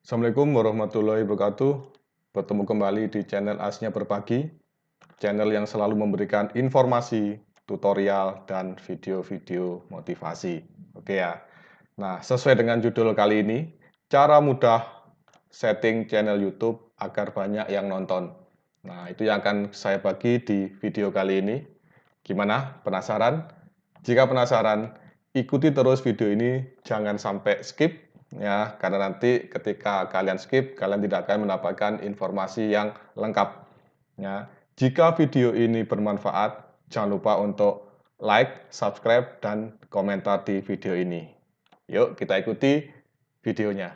Assalamualaikum warahmatullahi wabarakatuh. Bertemu kembali di channel Asnya Berbagi, channel yang selalu memberikan informasi, tutorial, dan video-video motivasi. Oke ya. Nah, sesuai dengan judul kali ini, cara mudah setting channel YouTube agar banyak yang nonton. Nah, itu yang akan saya bagi di video kali ini. Gimana? Penasaran? Jika penasaran, ikuti terus video ini, jangan sampai skip ya, karena nanti ketika kalian skip, kalian tidak akan mendapatkan informasi yang lengkap ya. Jika video ini bermanfaat, jangan lupa untuk like, subscribe, dan komentar di video ini. Yuk kita ikuti videonya.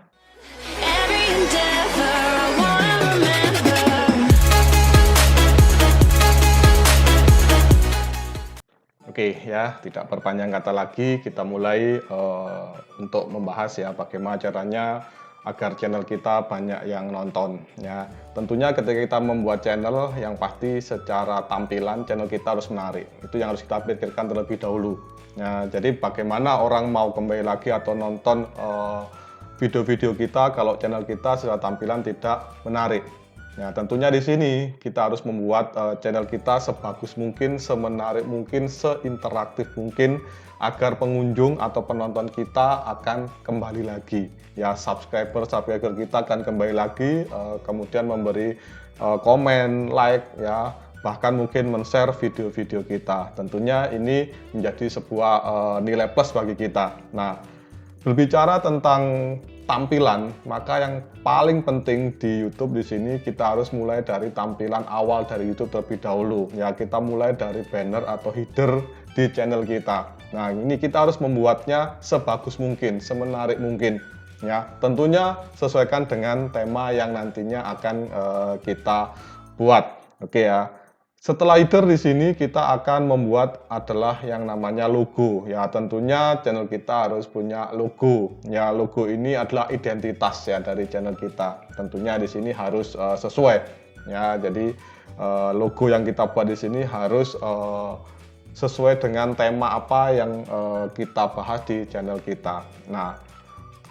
Oke ya, tidak perpanjang kata lagi, kita mulai untuk membahas ya bagaimana caranya agar channel kita banyak yang nonton ya. Tentunya ketika kita membuat channel, yang pasti secara tampilan channel kita harus menarik. Itu yang harus kita pikirkan terlebih dahulu. Ya, jadi bagaimana orang mau kembali lagi atau nonton video-video kita kalau channel kita secara tampilan tidak menarik. Ya, tentunya di sini kita harus membuat channel kita sebagus mungkin, semenarik mungkin, seinteraktif mungkin agar pengunjung atau penonton kita akan kembali lagi. Ya, subscriber kita akan kembali lagi, kemudian memberi komen, like, ya, bahkan mungkin men-share video-video kita. Tentunya ini menjadi sebuah nilai plus bagi kita. Nah, berbicara tentang tampilan, maka yang paling penting di YouTube di sini kita harus mulai dari tampilan awal dari YouTube terlebih dahulu. Ya, kita mulai dari banner atau header di channel kita. Nah, ini kita harus membuatnya sebagus mungkin, semenarik mungkin. Ya, tentunya sesuaikan dengan tema yang nantinya akan kita buat. Oke ya. Setelah header di sini kita akan membuat adalah yang namanya logo. Ya, tentunya channel kita harus punya logo. Ya, logo ini adalah identitas ya dari channel kita. Tentunya di sini harus sesuai. Ya, jadi logo yang kita buat di sini harus sesuai dengan tema apa yang kita bahas di channel kita. Nah,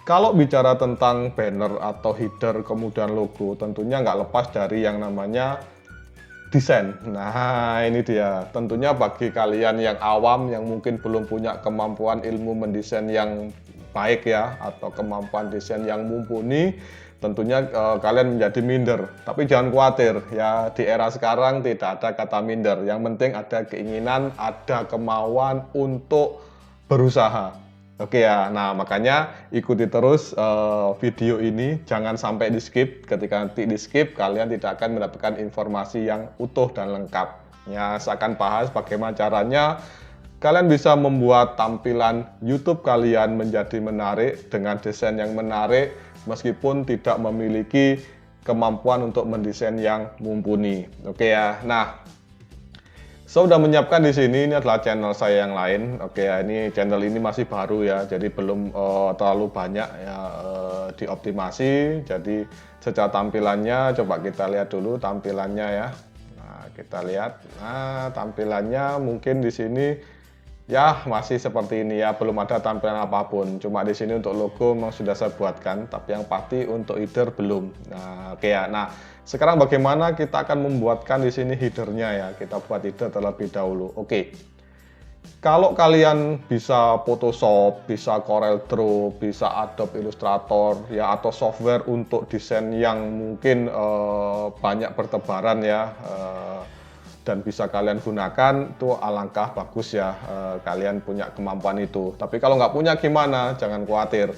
kalau bicara tentang banner atau header kemudian logo, tentunya nggak lepas dari yang namanya desain. Nah, ini dia. Tentunya bagi kalian yang awam yang mungkin belum punya kemampuan ilmu mendesain yang baik ya, atau kemampuan desain yang mumpuni, tentunya kalian menjadi minder. Tapi jangan khawatir ya, di era sekarang tidak ada kata minder. Yang penting ada keinginan, ada kemauan untuk berusaha. Oke ya, nah makanya ikuti terus video ini, jangan sampai di skip. Ketika nanti di skip, kalian tidak akan mendapatkan informasi yang utuh dan lengkap. Ya, saya akan bahas bagaimana caranya kalian bisa membuat tampilan YouTube kalian menjadi menarik dengan desain yang menarik, meskipun tidak memiliki kemampuan untuk mendesain yang mumpuni. Oke ya, nah. Saya sudah menyiapkan di sini, ini adalah channel saya yang lain. Oke ya, ini channel ini masih baru ya, jadi belum terlalu banyak ya dioptimasi. Jadi secara tampilannya coba kita lihat dulu tampilannya ya. Nah, kita lihat. Nah, tampilannya mungkin di sini ya masih seperti ini ya, belum ada tampilan apapun. Cuma di sini untuk logo memang sudah saya buatkan, tapi yang pasti untuk header belum. Nah, oke ya. Nah, sekarang bagaimana kita akan membuatkan di sini headernya ya? Kita buat header terlebih dahulu. Oke. Kalau kalian bisa Photoshop, bisa CorelDRAW, bisa Adobe Illustrator ya, atau software untuk desain yang mungkin banyak bertebaran ya, dan bisa kalian gunakan, itu alangkah bagus ya, kalian punya kemampuan itu. Tapi kalau nggak punya gimana? Jangan khawatir.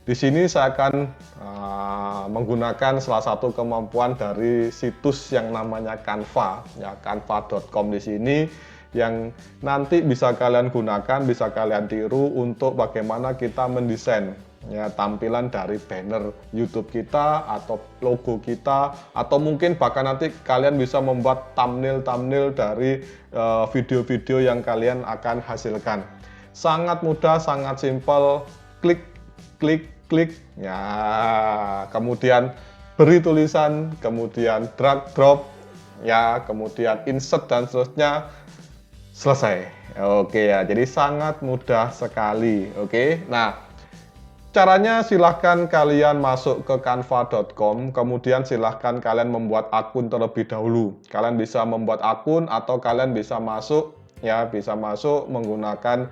Di sini saya akan menggunakan salah satu kemampuan dari situs yang namanya Canva, ya, canva.com di sini, yang nanti bisa kalian gunakan, bisa kalian tiru untuk bagaimana kita mendesain ya tampilan dari banner YouTube kita atau logo kita, atau mungkin bahkan nanti kalian bisa membuat thumbnail dari video-video yang kalian akan hasilkan. Sangat mudah, sangat simpel, klik ya, kemudian beri tulisan, kemudian drag drop ya, kemudian insert dan seterusnya, selesai. Oke ya, jadi sangat mudah sekali. Oke, nah Caranya silahkan kalian masuk ke canva.com, kemudian silahkan kalian membuat akun terlebih dahulu. Kalian bisa membuat akun atau kalian bisa masuk ya, bisa masuk menggunakan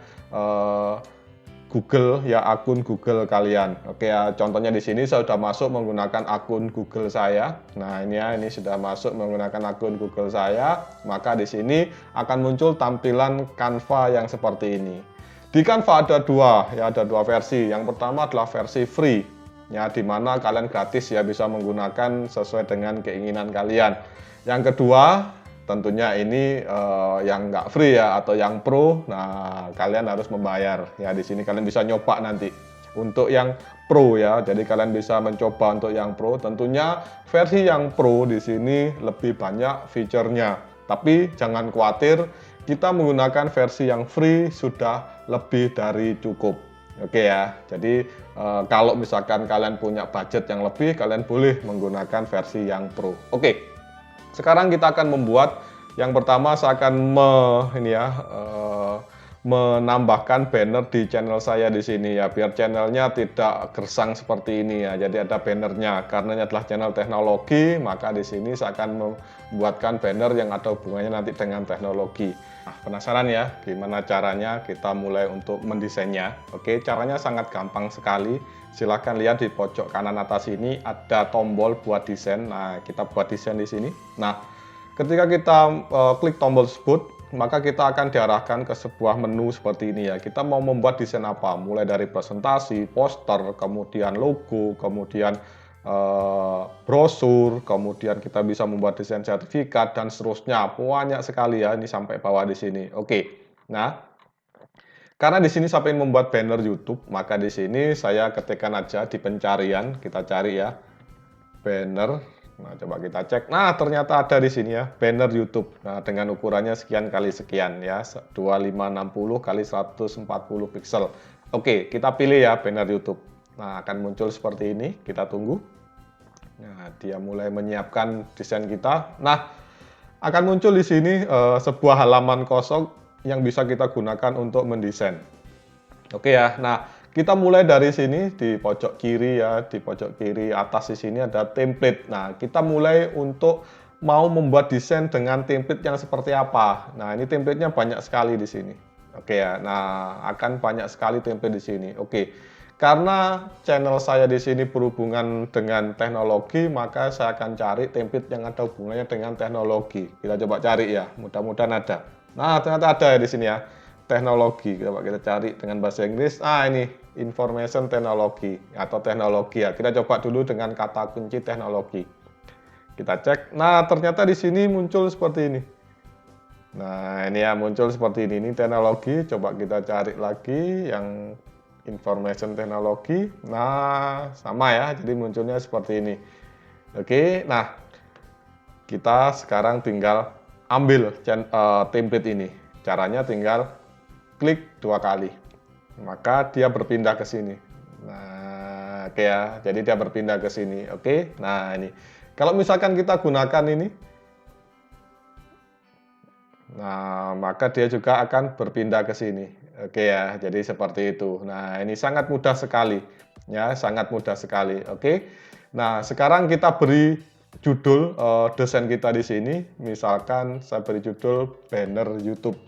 Google ya, akun Google kalian. Oke ya, contohnya di sini saya sudah masuk menggunakan akun Google saya. Nah, ini ya, ini sudah masuk menggunakan akun Google saya, maka di sini akan muncul tampilan Canva yang seperti ini. Di Canva ada dua versi. Yang pertama adalah versi free, ya, di mana kalian gratis ya, bisa menggunakan sesuai dengan keinginan kalian. Yang kedua, tentunya ini yang nggak free ya, atau yang pro. Nah, kalian harus membayar ya. Di sini kalian bisa nyoba nanti untuk yang pro ya. Jadi kalian bisa mencoba untuk yang pro. Tentunya versi yang pro di sini lebih banyak fiturnya. Tapi jangan khawatir, kita menggunakan versi yang free sudah lebih dari cukup. Oke ya. Jadi kalau misalkan kalian punya budget yang lebih, kalian boleh menggunakan versi yang pro. Oke. Sekarang kita akan membuat, yang pertama saya akan menambahkan banner di channel saya di sini ya, biar channelnya tidak gersang seperti ini ya. Jadi ada bannernya, karena ini adalah channel teknologi, maka di sini saya akan membuatkan banner yang ada hubungannya nanti dengan teknologi. Nah, penasaran ya gimana caranya kita mulai untuk mendesainnya? Oke, caranya sangat gampang sekali. Silahkan lihat di pojok kanan atas ini ada tombol buat desain. Nah, kita buat desain di sini. Nah, ketika kita klik tombol tersebut, maka kita akan diarahkan ke sebuah menu seperti ini ya. Kita mau membuat desain apa? Mulai dari presentasi, poster, kemudian logo, kemudian brosur, kemudian kita bisa membuat desain sertifikat dan seterusnya. Banyak sekali ya, ini sampai bawah di sini. Oke. Nah, karena di sini saya ingin membuat banner YouTube, maka di sini saya ketikkan aja di pencarian, kita cari ya, banner. Nah, coba kita cek. Nah, ternyata ada di sini ya, banner YouTube. Nah, dengan ukurannya sekian kali sekian ya, 2560 kali 140 pixel. Oke, kita pilih ya banner YouTube. Nah, akan muncul seperti ini, kita tunggu. Nah, dia mulai menyiapkan desain kita. Nah, akan muncul di sini sebuah halaman kosong yang bisa kita gunakan untuk mendesain. Oke ya, nah kita mulai dari sini di pojok kiri ya, di pojok kiri atas di sini ada template. Nah, kita mulai untuk mau membuat desain dengan template yang seperti apa. Nah, ini templatenya banyak sekali di sini. Oke ya, nah akan banyak sekali template di sini. Oke, karena channel saya di sini berhubungan dengan teknologi, maka saya akan cari template yang ada hubungannya dengan teknologi. Kita coba cari ya, mudah-mudahan ada. Nah, ternyata ada ya di sini ya, teknologi. Coba kita cari dengan bahasa Inggris. Ah, ini information technology atau teknologi ya. Kita coba dulu dengan kata kunci teknologi. Kita cek. Nah, ternyata di sini muncul seperti ini. Nah, ini ya muncul seperti ini. Ini teknologi. Coba kita cari lagi yang information technology. Nah, sama ya. Jadi munculnya seperti ini. Oke, nah kita sekarang tinggal ambil template ini. Caranya tinggal klik 2 kali, maka dia berpindah ke sini. Nah, oke ya, jadi dia berpindah ke sini. Oke, nah ini. Kalau misalkan kita gunakan ini, nah maka dia juga akan berpindah ke sini. Oke ya, jadi seperti itu. Nah, ini sangat mudah sekali, ya, sangat mudah sekali. Oke, nah sekarang kita beri judul desain kita di sini. Misalkan saya beri judul banner YouTube,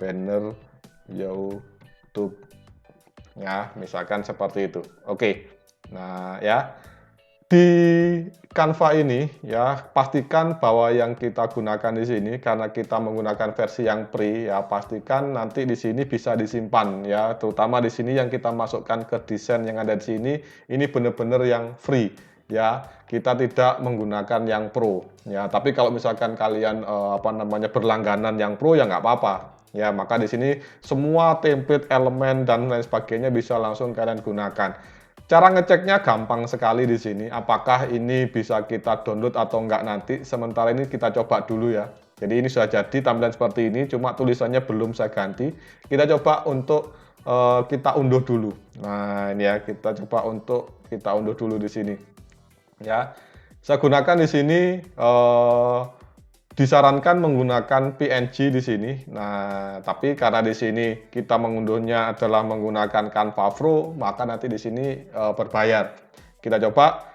banner YouTube, ya, misalkan seperti itu. Oke, nah ya, di Canva ini ya, pastikan bahwa yang kita gunakan di sini, karena kita menggunakan versi yang free ya, pastikan nanti di sini bisa disimpan ya, terutama di sini yang kita masukkan ke desain yang ada di sini, ini benar-benar yang free ya, kita tidak menggunakan yang pro ya. Tapi kalau misalkan kalian berlangganan yang pro ya nggak apa-apa ya, maka di sini semua template, elemen dan lain sebagainya bisa langsung kalian gunakan. Cara ngeceknya gampang sekali di sini, apakah ini bisa kita download atau enggak nanti. Sementara ini kita coba dulu ya. Jadi ini sudah jadi tampilan seperti ini, cuma tulisannya belum saya ganti. Kita coba untuk kita unduh dulu. Nah, ini ya, kita coba untuk kita unduh dulu di sini. Ya, saya gunakan di sini disarankan menggunakan PNG di sini. Nah, tapi karena di sini kita mengunduhnya adalah menggunakan Canva Pro, maka nanti di sini berbayar. Kita coba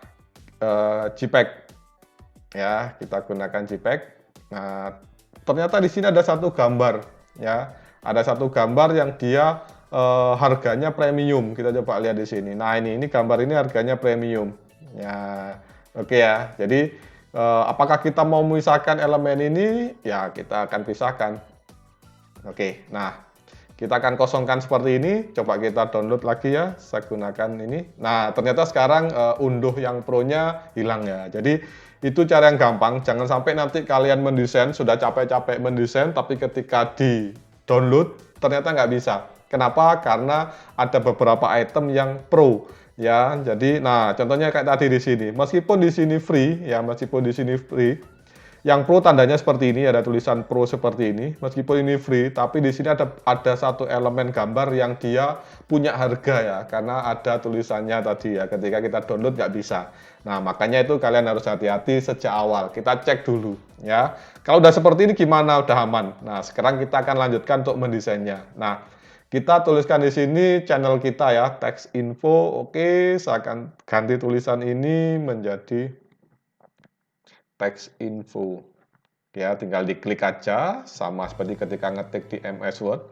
JPEG ya, kita gunakan JPEG. Nah, ternyata di sini ada satu gambar ya, ada satu gambar yang dia harganya premium. Kita coba lihat di sini. Nah, ini gambar ini harganya premium. Ya, oke ya. Jadi apakah kita mau memisahkan elemen ini? Ya, kita akan pisahkan. Oke, nah kita akan kosongkan seperti ini. Coba kita download lagi ya. Saya gunakan ini. Nah, ternyata sekarang unduh yang pro-nya hilang ya. Jadi itu cara yang gampang. Jangan sampai nanti kalian mendesain, sudah capek-capek mendesain, tapi ketika di download ternyata nggak bisa. Kenapa? Karena ada beberapa item yang pro. Ya, jadi nah contohnya kayak tadi di sini. Meskipun di sini free ya, meskipun di sini free, yang pro tandanya seperti ini, ada tulisan pro seperti ini. Meskipun ini free, tapi di sini ada satu elemen gambar yang dia punya harga ya, karena ada tulisannya tadi ya. Ketika kita download nggak bisa. Nah, makanya itu kalian harus hati-hati sejak awal. Kita cek dulu ya. Kalau udah seperti ini gimana? Udah aman. Nah, sekarang kita akan lanjutkan untuk mendesainnya. Nah, kita tuliskan di sini channel kita ya, teks info. Oke, saya akan ganti tulisan ini menjadi teks info. Ya, tinggal diklik aja, sama seperti ketika ngetik di MS Word.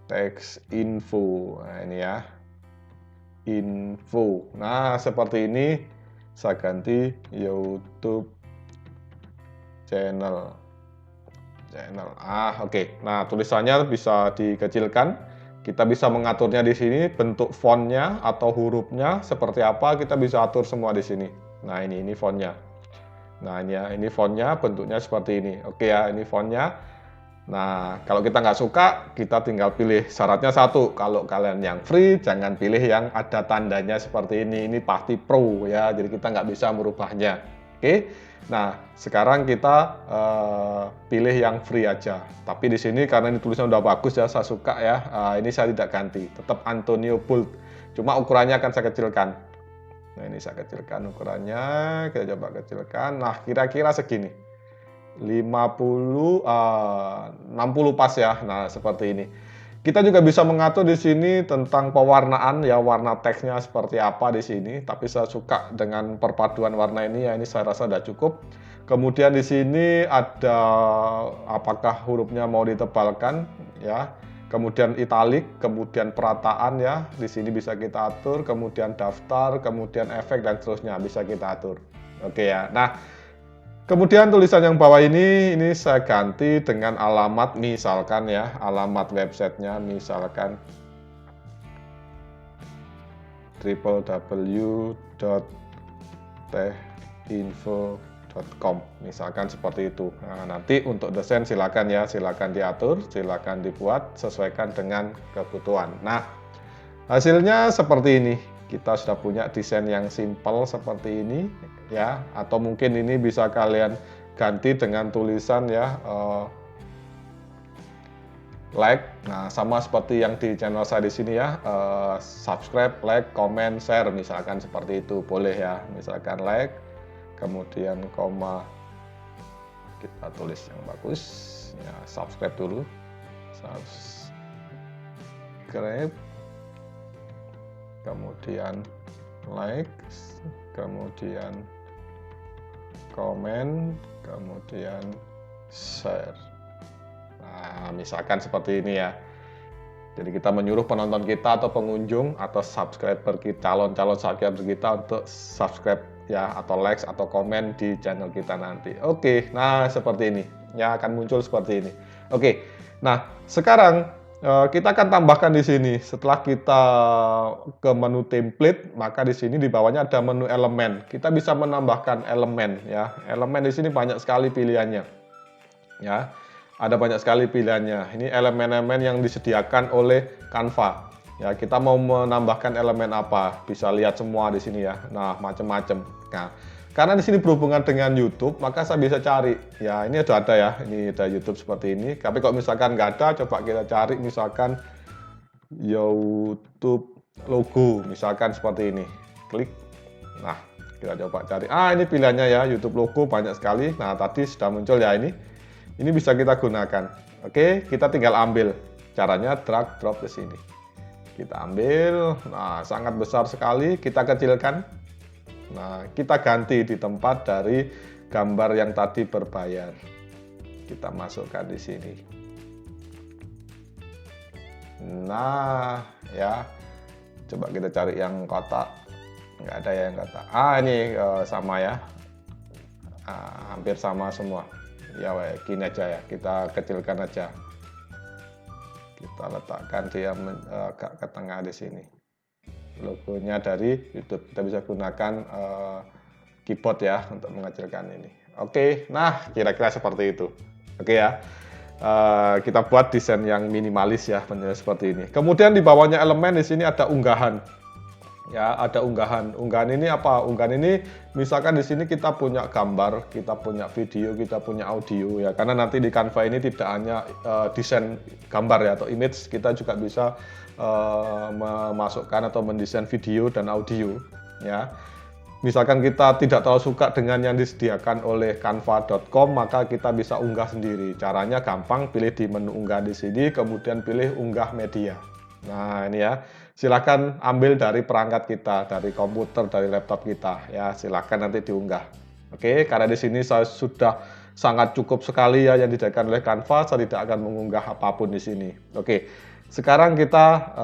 Teks info. Nah, ini ya. Info. Nah, seperti ini. Saya ganti YouTube channel. Oke. Nah, tulisannya bisa dikecilkan. Kita bisa mengaturnya di sini, bentuk fontnya atau hurufnya seperti apa kita bisa atur semua di sini. Nah, ini fontnya. Nah, ini ya, ini fontnya bentuknya seperti ini. Oke ya, ini fontnya. Nah, kalau kita nggak suka, kita tinggal pilih. Syaratnya satu, kalau kalian yang free, jangan pilih yang ada tandanya seperti ini. Ini pasti pro ya, jadi kita nggak bisa merubahnya. Oke. Nah, sekarang kita pilih yang free aja. Tapi di sini karena ini tulisannya udah bagus ya, saya suka ya. Ini saya tidak ganti, tetap Antonio Bold. Cuma ukurannya akan saya kecilkan. Nah, ini saya kecilkan ukurannya. Kita coba kecilkan. Nah, kira-kira segini. 60 pas ya. Nah, seperti ini. Kita juga bisa mengatur di sini tentang pewarnaan ya, warna teksnya seperti apa di sini. Tapi saya suka dengan perpaduan warna ini ya, ini saya rasa sudah cukup. Kemudian di sini ada apakah hurufnya mau ditebalkan ya. Kemudian italik, kemudian perataan ya. Di sini bisa kita atur, kemudian daftar, kemudian efek dan seterusnya bisa kita atur. Oke ya. Nah, kemudian tulisan yang bawah ini saya ganti dengan alamat misalkan ya, alamat websitenya misalkan www.techinfo.com misalkan seperti itu. Nah, nanti untuk desain silakan ya, silakan diatur, silakan dibuat, sesuaikan dengan kebutuhan. Nah, hasilnya seperti ini. Kita sudah punya desain yang simple seperti ini ya, atau mungkin ini bisa kalian ganti dengan tulisan ya like. Nah, sama seperti yang di channel saya di sini ya, subscribe, like, comment, share misalkan seperti itu boleh ya. Misalkan like, kemudian koma, kita tulis yang bagus ya, subscribe dulu, subscribe, kemudian like, kemudian komen, kemudian share. Nah, misalkan seperti ini ya. Jadi kita menyuruh penonton kita atau pengunjung atau subscriber kita, calon-calon subscriber kita untuk subscribe ya, atau like atau komen di channel kita nanti. Oke, nah seperti ini. Ya, akan muncul seperti ini. Oke. Nah, sekarang kita akan tambahkan di sini. Setelah kita ke menu template, maka di sini di bawahnya ada menu elemen. Kita bisa menambahkan elemen ya. Elemen di sini banyak sekali pilihannya. Ya. Ada banyak sekali pilihannya. Ini elemen-elemen yang disediakan oleh Canva. Ya, kita mau menambahkan elemen apa? Bisa lihat semua di sini ya. Nah, macam-macam. Nah, karena di sini berhubungan dengan YouTube, maka saya bisa cari. Ya, ini sudah ada ya. Ini ada YouTube seperti ini. Tapi kalau misalkan nggak ada, coba kita cari misalkan YouTube logo, misalkan seperti ini. Klik. Nah, kita coba cari. Ini pilihannya ya, YouTube logo banyak sekali. Nah, tadi sudah muncul ya ini. Ini bisa kita gunakan. Oke, kita tinggal ambil. Caranya drag drop ke sini. Kita ambil. Nah, sangat besar sekali. Kita kecilkan. Nah, kita ganti di tempat dari gambar yang tadi berbayar. Kita masukkan di sini. Nah, ya. Coba kita cari yang kotak. Nggak ada ya yang kotak. Ini sama ya. Hampir sama semua. Ya, gini aja ya. Kita kecilkan aja. Kita letakkan dia agak ke tengah di sini. Logonya dari YouTube. Kita bisa gunakan keyboard ya untuk mengecilkan ini. Oke, nah kira-kira seperti itu. Oke ya. Kita buat desain yang minimalis ya, seperti ini. Kemudian di bawahnya elemen di sini ada unggahan. Ya, ada unggahan. Unggahan ini apa? Unggahan ini misalkan di sini kita punya gambar, kita punya video, kita punya audio ya. Karena nanti di Canva ini tidak hanya desain gambar ya atau image, kita juga bisa memasukkan atau mendesain video dan audio ya. Misalkan kita tidak terlalu suka dengan yang disediakan oleh canva.com, maka kita bisa unggah sendiri. Caranya gampang, pilih di menu unggah di sini, kemudian pilih unggah media. Nah, ini ya. Silakan ambil dari perangkat kita, dari komputer, dari laptop kita ya. Silakan nanti diunggah. Oke, karena di sini saya sudah sangat cukup sekali ya yang disediakan oleh Canva, saya tidak akan mengunggah apapun di sini. Oke. Sekarang kita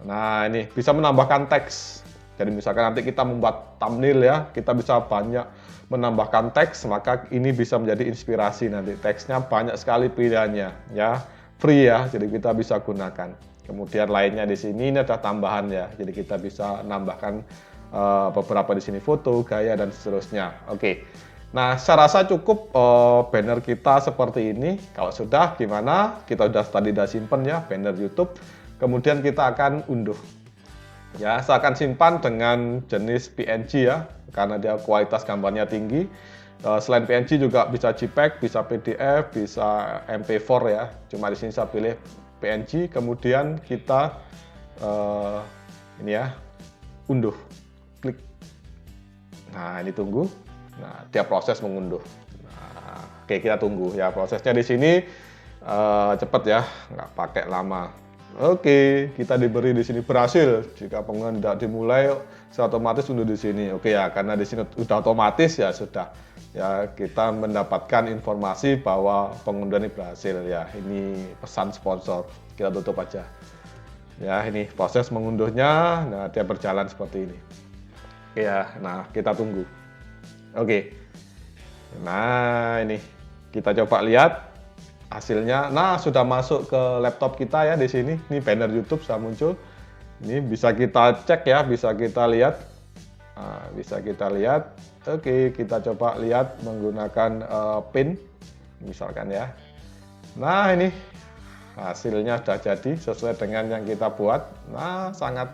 nah ini bisa menambahkan teks. Jadi misalkan nanti kita membuat thumbnail ya, kita bisa banyak menambahkan teks, maka ini bisa menjadi inspirasi nanti. Teksnya banyak sekali pilihannya ya, free ya, jadi kita bisa gunakan. Kemudian lainnya di sini ini ada tambahan ya, jadi kita bisa nambahkan beberapa di sini foto, gaya dan seterusnya. Oke. Nah, saya rasa cukup banner kita seperti ini. Kalau sudah gimana? Kita tadi udah simpen ya banner YouTube. Kemudian kita akan unduh. Ya, saya akan simpan dengan jenis PNG ya, karena dia kualitas gambarnya tinggi. Selain PNG juga bisa JPEG, bisa PDF, bisa MP4 ya. Cuma di sini saya pilih PNG, kemudian kita ini ya, unduh. Klik. Nah, ini tunggu. Nah, dia proses mengunduh. Nah, oke, kita tunggu ya. Prosesnya di sini cepat ya, nggak pakai lama. Oke, kita diberi di sini berhasil. Jika penggunaan tidak dimulai, saya otomatis unduh di sini. Oke ya, karena di sini sudah otomatis ya sudah. Ya, kita mendapatkan informasi bahwa pengunduhan ini berhasil ya. Ini pesan sponsor. Kita tutup aja. Ya, ini proses mengunduhnya. Nah, dia berjalan seperti ini. Oke ya, nah kita tunggu. Oke. Nah, ini kita coba lihat hasilnya. Nah, sudah masuk ke laptop kita ya di sini. Ini banner YouTube sudah muncul. Ini bisa kita cek ya, bisa kita lihat. Nah, bisa kita lihat. Oke, kita coba lihat menggunakan pin misalkan ya. Nah, ini hasilnya sudah jadi sesuai dengan yang kita buat. Nah, sangat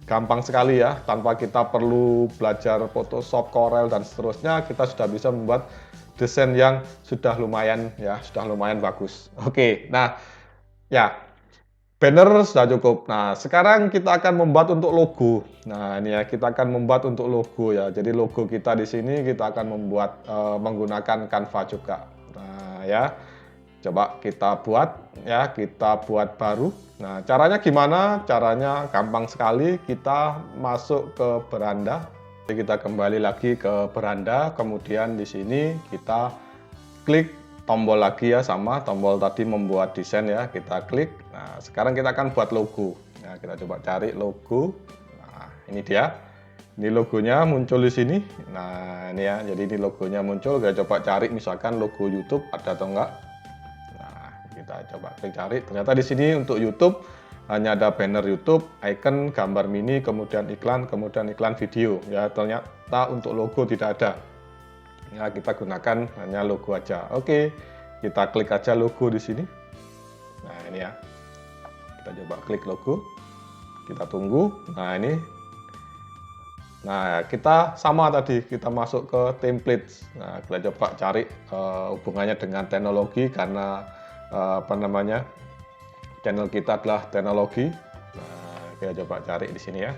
gampang sekali ya, tanpa kita perlu belajar Photoshop, Corel dan seterusnya, kita sudah bisa membuat desain yang sudah lumayan ya, sudah lumayan bagus. Oke, nah ya banner sudah cukup. Nah, sekarang kita akan membuat untuk logo. Nah, ini ya, kita akan membuat untuk logo ya. Jadi logo kita di sini kita akan membuat menggunakan Canva juga. Nah, ya. Coba kita buat ya, kita buat baru. Nah, caranya gimana? Caranya gampang sekali. Kita masuk ke beranda. Jadi kita kembali lagi ke beranda, kemudian di sini kita klik tombol lagi ya, sama tombol tadi membuat desain ya, kita klik. Nah, sekarang kita akan buat logo. Nah, kita coba cari logo. Nah, ini dia. Ini logonya muncul di sini. Nah, ini ya. Jadi ini logonya muncul. Kita coba cari misalkan logo YouTube ada atau enggak. Kita coba klik cari. Ternyata di sini untuk YouTube hanya ada banner YouTube, icon, gambar mini, kemudian iklan video. Ya, ternyata untuk logo tidak ada. Ya, kita gunakan hanya logo aja. Oke, kita klik aja logo di sini. Nah, ini ya. Kita coba klik logo. Kita tunggu. Nah, ini. Nah, kita sama tadi, kita masuk ke template. Nah, kita coba cari hubungannya dengan teknologi karena channel kita adalah teknologi. Nah, kita coba cari di sini ya.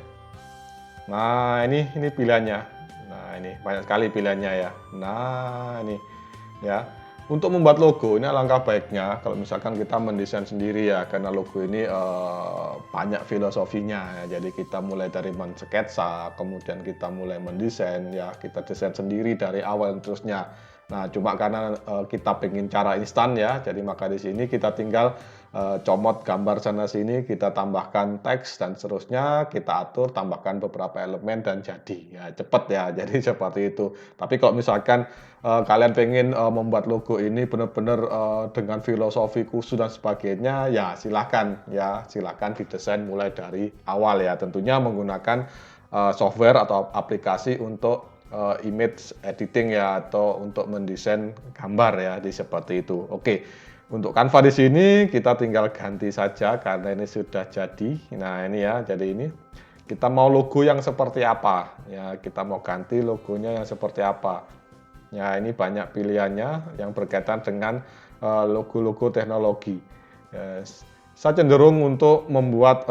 Nah, ini pilihannya. ini banyak sekali pilihannya ya. Nah, ini ya. Untuk membuat logo ini alangkah baiknya kalau misalkan kita mendesain sendiri ya, karena logo ini banyak filosofinya ya. Jadi kita mulai dari mensketsa, kemudian kita mulai mendesain ya, kita desain sendiri dari awal dan terusnya. Nah, cuma karena kita pengen cara instan ya, jadi maka di sini kita tinggal comot gambar sana sini, kita tambahkan teks dan seterusnya, kita atur, tambahkan beberapa elemen dan jadi ya cepet ya. Jadi seperti itu. Tapi kalau misalkan kalian pengen membuat logo ini benar-benar dengan filosofi khusus dan sebagainya, ya silahkan didesain mulai dari awal ya. Tentunya menggunakan software atau aplikasi untuk image editing ya, atau untuk mendesain gambar ya, di seperti itu. Oke, untuk Canva di sini kita tinggal ganti saja karena ini sudah jadi. Nah ini ya, jadi ini kita mau logo yang seperti apa ya, kita mau ganti logonya yang seperti apa. Ya ini banyak pilihannya yang berkaitan dengan logo-logo teknologi. Saya cenderung untuk membuat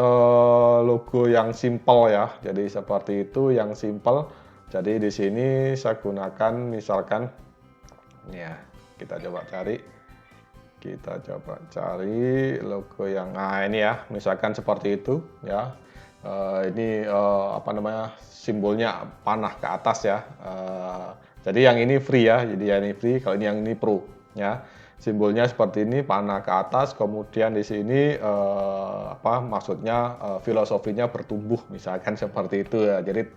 logo yang simple ya, jadi seperti itu, yang simple. Jadi di sini saya gunakan misalkan ya, kita coba cari logo yang ini ya, misalkan seperti itu ya. Ini apa namanya, simbolnya panah ke atas ya. Jadi yang ini free ya, jadi yang ini free, kalau ini yang ini pro ya. Simbolnya seperti ini, panah ke atas, kemudian di sini maksudnya filosofinya bertumbuh, misalkan seperti itu ya. Jadi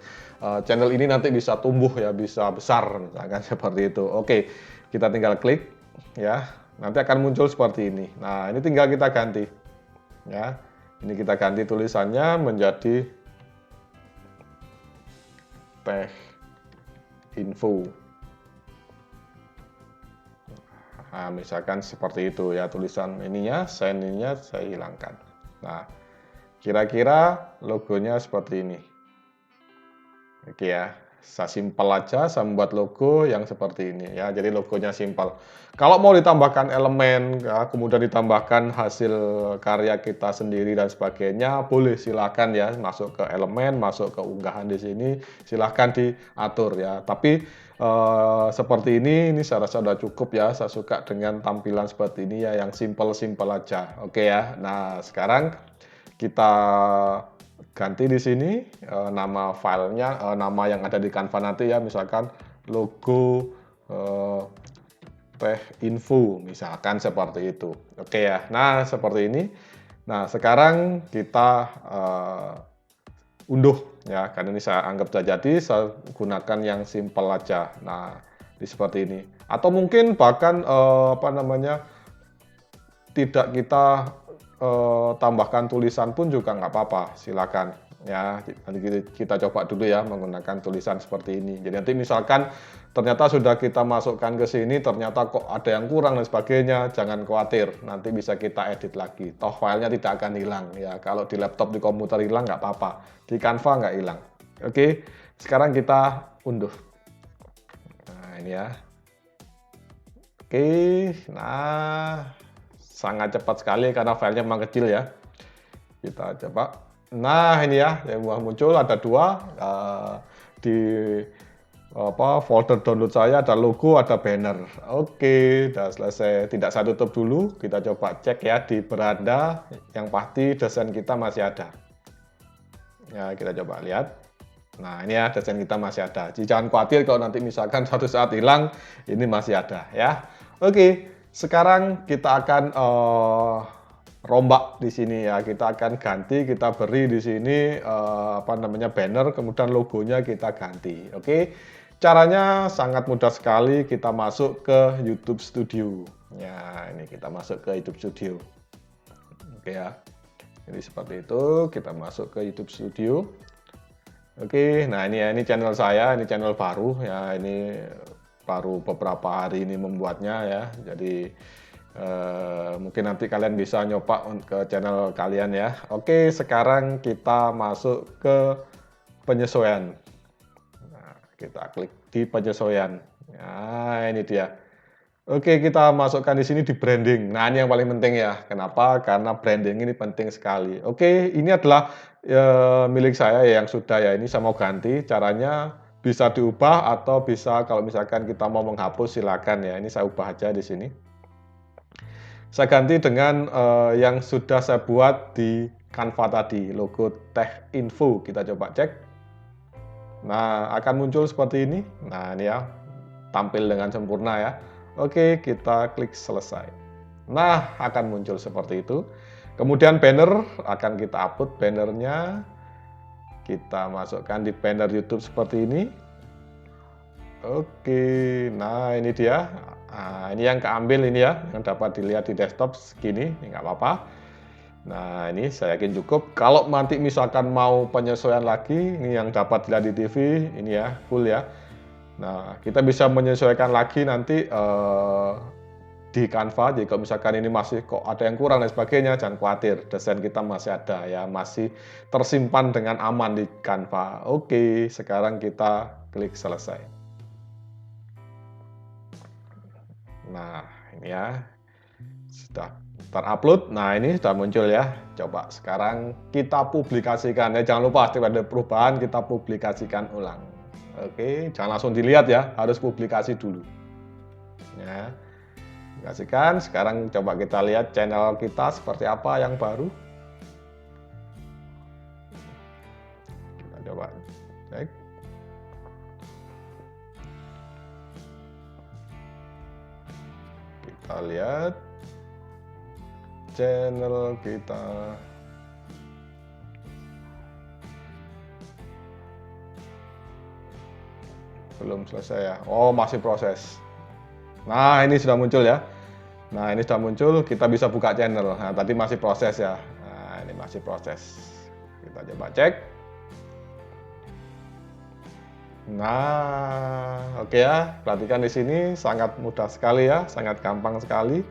channel ini nanti bisa tumbuh ya, bisa besar, misalkan seperti itu. Oke, kita tinggal klik ya, nanti akan muncul seperti ini. Nah, ini tinggal kita ganti ya. Ini kita ganti tulisannya menjadi teh info. Nah, misalkan seperti itu ya, tulisan ininya, sign ininya saya hilangkan. Nah, kira-kira logonya seperti ini. Oke ya, simpel aja saya membuat logo yang seperti ini ya. Jadi logonya simpel. Kalau mau ditambahkan elemen ya, kemudian ditambahkan hasil karya kita sendiri dan sebagainya, boleh, silakan ya, masuk ke elemen, masuk ke unggahan di sini, silahkan diatur ya. Tapi seperti ini saya rasa sudah cukup ya. Saya suka dengan tampilan seperti ini ya, yang simpel-simpel aja. Oke ya. Nah, sekarang kita ganti di sini nama filenya, nama yang ada di Canva nanti ya, misalkan logo teh info, misalkan seperti itu. Oke ya. Nah, seperti ini. Nah, sekarang kita unduh ya, karena ini saya anggap sudah jadi, saya gunakan yang simple aja. Nah, seperti ini. Atau mungkin bahkan tidak kita tambahkan tulisan pun juga nggak apa-apa, silakan ya. Nanti kita coba dulu ya menggunakan tulisan seperti ini. Jadi nanti misalkan ternyata sudah kita masukkan ke sini, ternyata kok ada yang kurang dan sebagainya, jangan khawatir, nanti bisa kita edit lagi. Toh filenya tidak akan hilang ya. Kalau di laptop, di komputer hilang nggak apa-apa, di Canva nggak hilang. Oke, sekarang kita unduh. Nah ini ya. Oke, nah sangat cepat sekali karena filenya memang kecil ya. Kita coba. Nah ini ya, yang muncul ada dua di folder download saya, ada logo, ada banner. Oke, sudah selesai. Tidak saya tutup dulu, kita coba cek ya di beranda. Yang pasti desain kita masih ada. Ya, kita coba lihat. Nah ini ya, desain kita masih ada. Jadi jangan khawatir kalau nanti misalkan suatu saat hilang, ini masih ada ya. Oke, sekarang kita akan rombak di sini ya. Kita akan ganti, kita beri di sini banner, kemudian logonya kita ganti. Oke, caranya sangat mudah sekali. Kita masuk ke YouTube Studio. Ya, ini kita masuk ke YouTube Studio. Oke ya. Jadi seperti itu, kita masuk ke YouTube Studio. Oke, nah ini ya, ini channel saya, ini channel baru ya, ini baru beberapa hari ini membuatnya ya. Jadi mungkin nanti kalian bisa nyoba ke channel kalian ya. Oke, sekarang kita masuk ke penyesuaian. Nah, kita klik di penyesuaian. Nah, ini dia. Oke, kita masukkan di sini di branding. Nah, ini yang paling penting ya. Kenapa? Karena branding ini penting sekali. Oke, ini adalah milik saya yang sudah ya. Ini saya mau ganti. Caranya bisa diubah atau bisa kalau misalkan kita mau menghapus silakan ya. Ini saya ubah aja di sini. Saya ganti dengan yang sudah saya buat di Canva tadi, logo Tech Info. Kita coba cek. Nah, akan muncul seperti ini. Nah, ini ya, tampil dengan sempurna ya. Oke, kita klik selesai. Nah, akan muncul seperti itu. Kemudian banner akan kita upload bannernya. Kita masukkan di banner YouTube seperti ini. Oke, nah ini dia. Nah, ini yang keambil ini ya, yang dapat dilihat di desktop segini, ini nggak apa-apa. Nah, ini saya yakin cukup. Kalau nanti misalkan mau penyesuaian lagi, ini yang dapat dilihat di TV, ini ya, full ya. Nah, kita bisa menyesuaikan lagi nanti di Canva. Jadi kalau misalkan ini masih kok ada yang kurang dan sebagainya, jangan khawatir, desain kita masih ada ya, masih tersimpan dengan aman di Canva. Oke, sekarang kita klik selesai. Nah, ini ya, sudah terupload. Nah, ini sudah muncul ya. Coba sekarang kita publikasikan ya. Jangan lupa setelah ada perubahan kita publikasikan ulang. Oke, jangan langsung dilihat ya, harus publikasi dulu. Ya, publikasikan. Sekarang coba kita lihat channel kita seperti apa yang baru. Kita coba cek. Kita lihat channel kita. Belum selesai ya. Oh, masih proses. Nah, ini sudah muncul ya. Nah, ini sudah muncul, kita bisa buka channel. Nah, tadi masih proses ya. Nah, ini masih proses. Kita coba cek. Nah, oke ya. Perhatikan di sini sangat mudah sekali ya, sangat gampang sekali.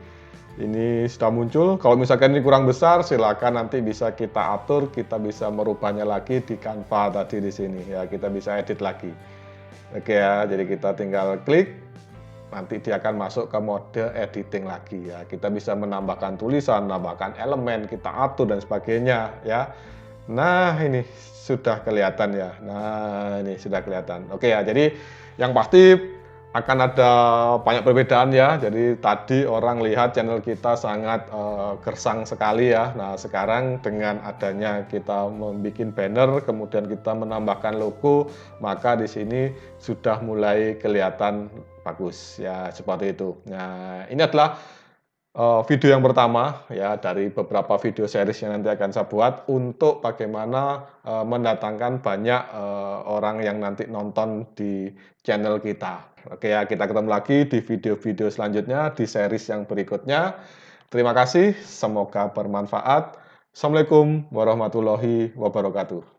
Ini sudah muncul. Kalau misalkan ini kurang besar, silakan nanti bisa kita atur, kita bisa merubahnya lagi di Canva tadi di sini ya. Kita bisa edit lagi. Oke ya, jadi kita tinggal klik, nanti dia akan masuk ke mode editing lagi ya. Kita bisa menambahkan tulisan, menambahkan elemen, kita atur dan sebagainya ya. Nah, ini sudah kelihatan ya. Nah, ini sudah kelihatan. Oke ya, jadi yang pasti akan ada banyak perbedaan ya. Jadi tadi orang lihat channel kita sangat gersang sekali ya. Nah, sekarang dengan adanya kita membuat banner, kemudian kita menambahkan logo, maka di sini sudah mulai kelihatan bagus ya, seperti itu. Nah, ini adalah video yang pertama ya dari beberapa video series yang nanti akan saya buat untuk bagaimana mendatangkan banyak orang yang nanti nonton di channel kita. Oke ya, kita ketemu lagi di video-video selanjutnya di series yang berikutnya. Terima kasih, semoga bermanfaat. Assalamualaikum warahmatullahi wabarakatuh.